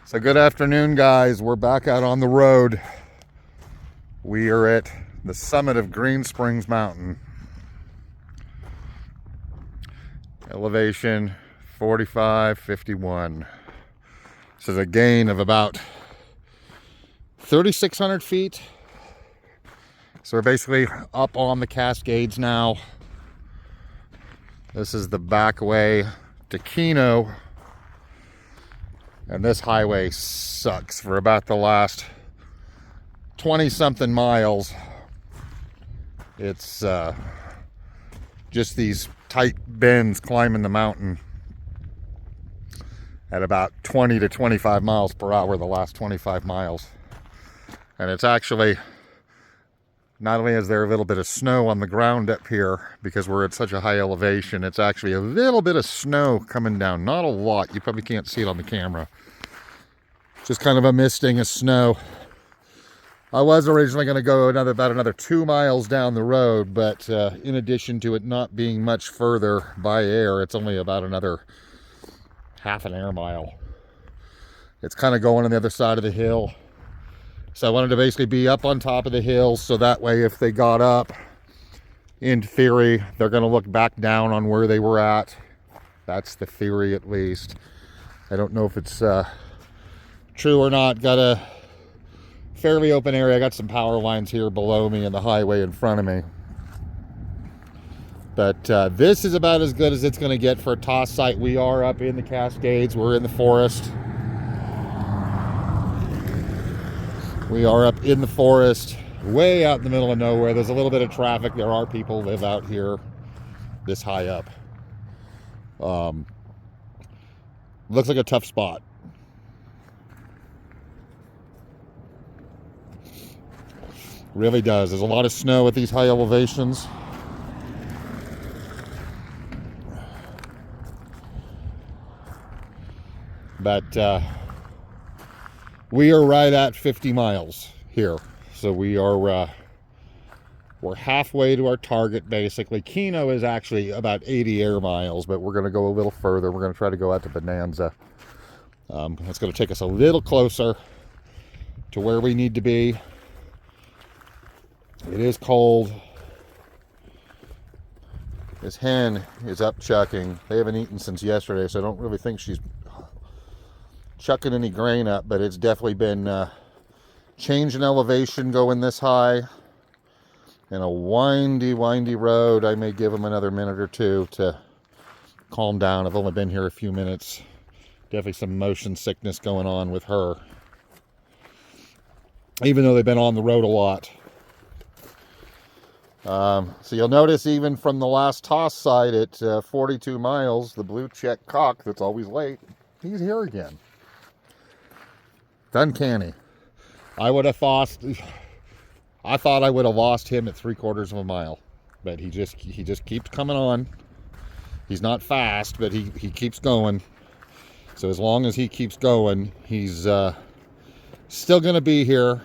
So good afternoon, guys. We're back out on the road. We are at the summit of Green Springs Mountain. Elevation 4551. This is a gain of about 3,600 feet. So we're basically up on the Cascades now. This is the back way to Keno. And this highway sucks for about the last 20-something miles. It's just these tight bends climbing the mountain at about 20 to 25 miles per hour the last 25 miles. And it's actually, not only is there a little bit of snow on the ground up here because we're at such a high elevation, it's actually a little bit of snow coming down. Not a lot. You probably can't see it on the camera. Just kind of a misting of snow. I was originally going to go about another 2 miles down the road, but in addition to it not being much further by air, it's only about another half an air mile. It's kind of going on the other side of the hill. So I wanted to basically be up on top of the hill, so that way if they got up, in theory, they're going to look back down on where they were at. That's the theory, at least. I don't know if it's true or not. Got a fairly open area. I got some power lines here below me and the highway in front of me. But this is about as good as it's going to get for a toss site. We are up in the Cascades. We're in the forest. We are up in the forest, way out in the middle of nowhere. There's a little bit of traffic. There are people who live out here this high up. Looks like a tough spot. Really does. There's a lot of snow at these high elevations. But we are right at 50 miles here. So we are we're halfway to our target, basically. Keno is actually about 80 air miles, but we're going to go a little further. We're going to try to go out to Bonanza. It's going to take us a little closer to where we need to be. It is cold. This hen is up chucking. They haven't eaten since yesterday, so I don't really think she's chucking any grain up, but it's definitely been change in elevation going this high and a windy road. I may give them another minute or two to calm down. I've only been here a few minutes. Definitely some motion sickness going on with her, even though they've been on the road a lot. So you'll notice even from the last toss site at 42 miles, the blue check cock that's always late, he's here again. It's uncanny. I thought I would have lost him at 3/4 of a mile, but he just keeps coming on. He's not fast, but he keeps going. So as long as he keeps going, he's still going to be here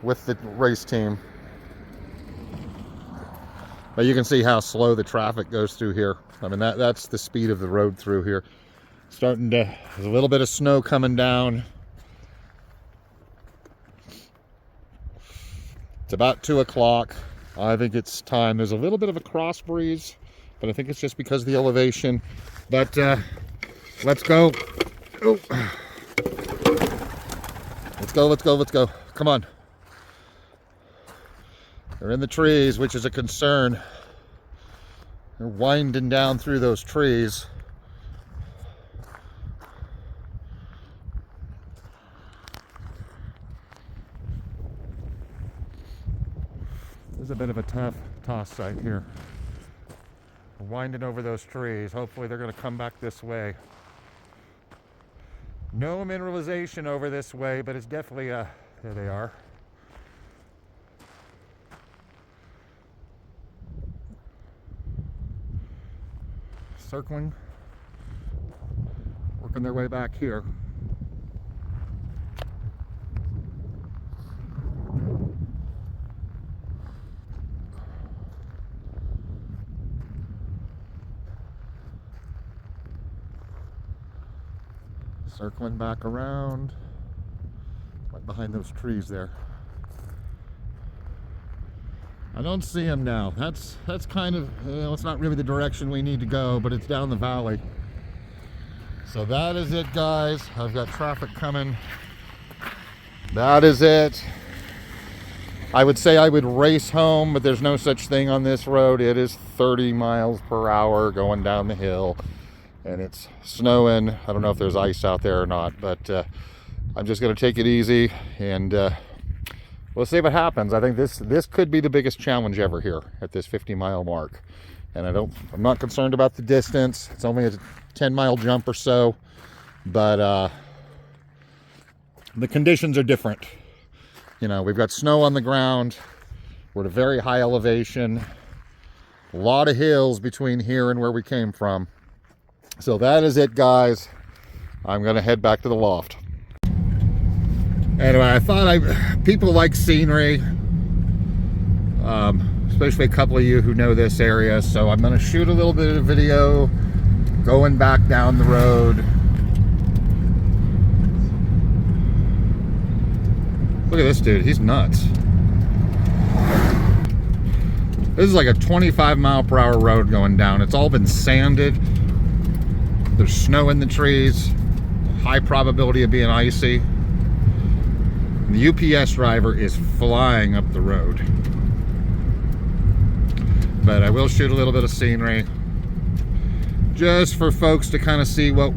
with the race team. But you can see how slow the traffic goes through here. I mean, that's the speed of the road through here. There's a little bit of snow coming down. It's about 2 o'clock. I think it's time. There's a little bit of a cross breeze, but I think it's just because of the elevation. But let's go. Oh. Let's go. Come on. They're in the trees, which is a concern. They're winding down through those trees. This is a bit of a tough toss site here. We're winding over those trees. Hopefully they're going to come back this way. No mineralization over this way, but it's definitely there they are. Circling, working their way back here. Circling back around, right behind those trees there. I don't see him now. That's kind of, it's not really the direction we need to go, but it's down the valley. So that is it, guys. I've got traffic coming. That is it. I would say I would race home, but there's no such thing on this road. It is 30 miles per hour going down the hill, and it's snowing. I don't know if there's ice out there or not, but I'm just going to take it easy, and we'll see what happens. I think this could be the biggest challenge ever here at this 50-mile mark, and I'm not concerned about the distance. It's only a 10-mile jump or so, but the conditions are different. You know, we've got snow on the ground. We're at a very high elevation. A lot of hills between here and where we came from. So that is it, guys. I'm going to head back to the loft. Anyway, I thought people like scenery, especially a couple of you who know this area. So I'm going to shoot a little bit of video going back down the road. Look at this dude, he's nuts. This is like a 25-mile-per-hour road going down. It's all been sanded. There's snow in the trees. High probability of being icy. And the UPS driver is flying up the road. But I will shoot a little bit of scenery, just for folks to kind of see what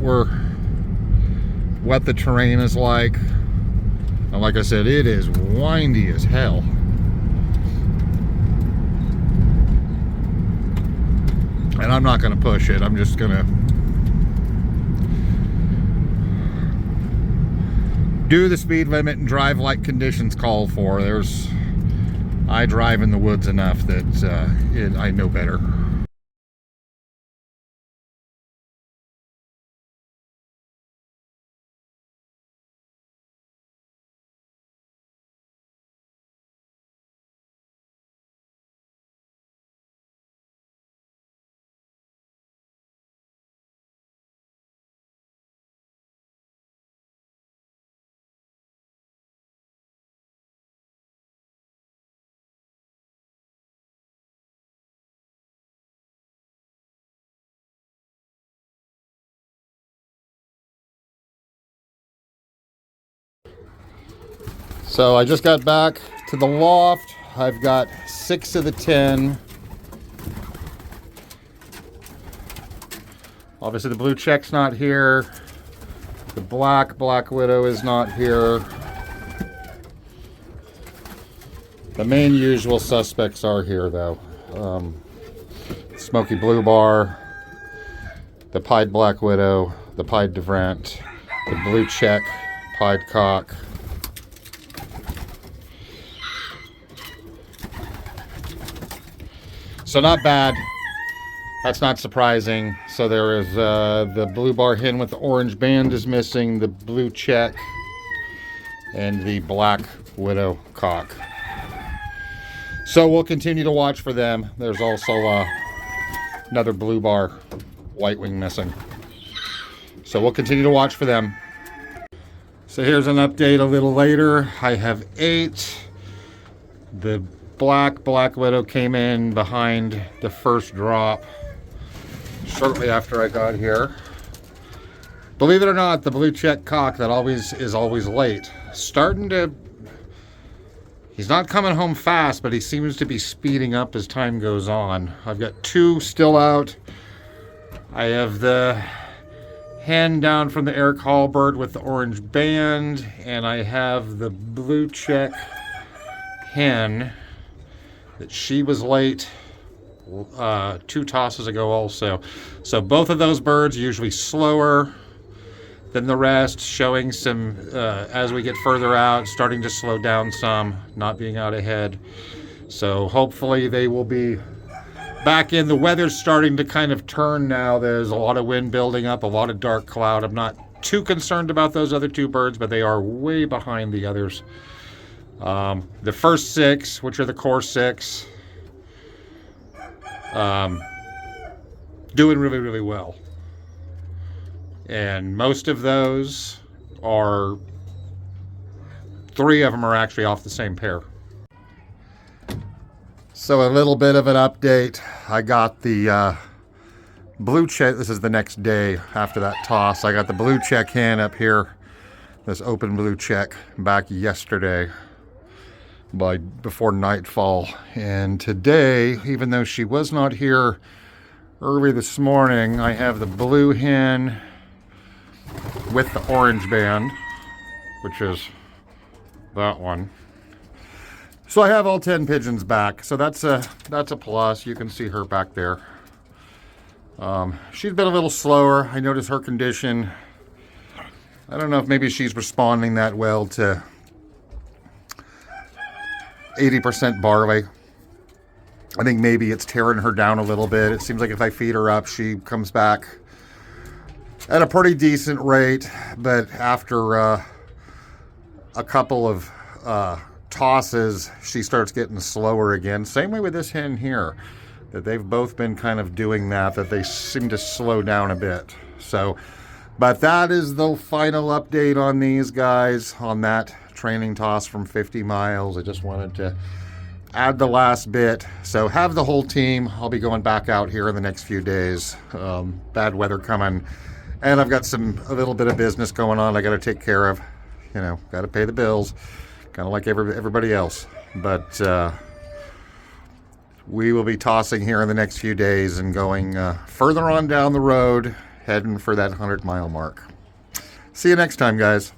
the terrain is like. And like I said, it is windy as hell. And I'm not going to push it. I'm just going to do the speed limit and drive like conditions call for. I drive in the woods enough that I know better. So I just got back to the loft. I've got 6 of the 10. Obviously the blue check's not here. The black widow is not here. The main usual suspects are here though. Smoky blue bar, the pied black widow, the pied devrant, the blue check, pied cock. So not bad. That's not surprising. So there is the blue bar hen with the orange band is missing, the blue check, and the black widow cock. So we'll continue to watch for them. There's also another blue bar white wing missing. So we'll continue to watch for them. So here's an update a little later. I have 8. The black widow came in behind the first drop shortly after I got here. Believe it or not, the blue check cock that is always late. He's not coming home fast, but he seems to be speeding up as time goes on. I've got 2 still out. I have the hen down from the Eric Hall bird with the orange band, and I have the blue check hen that she was late 2 tosses ago also. So both of those birds are usually slower than the rest, showing some, as we get further out, starting to slow down some, not being out ahead. So hopefully they will be back in. The weather's starting to kind of turn now. There's a lot of wind building up, a lot of dark cloud. I'm not too concerned about those other 2 birds, but they are way behind the others. The first 6, which are the core 6, doing really, really well. And most of those are, 3 of them are actually off the same pair. So a little bit of an update. I got the blue check. This is the next day after that toss. I got the blue check hen up here, this open blue check, back yesterday before nightfall. And today, even though she was not here early this morning, I have the blue hen with the orange band, which is that one. So I have all 10 pigeons back. So that's a plus. You can see her back there. She's been a little slower. I noticed her condition. I don't know if maybe she's responding that well to 80% barley. I think maybe it's tearing her down a little bit. It seems like if I feed her up, she comes back at a pretty decent rate. But after a couple of tosses, she starts getting slower again. Same way with this hen here, that they've both been kind of doing that they seem to slow down a bit. So, but that is the final update on these guys, on that training toss from 50 miles. I just wanted to add the last bit. So have the whole team. I'll be going back out here in the next few days. Bad weather coming, and I've got a little bit of business going on I got to take care of. You know, got to pay the bills, kind of like everybody else. But we will be tossing here in the next few days and going further on down the road, heading for that 100-mile mark. See you next time, guys.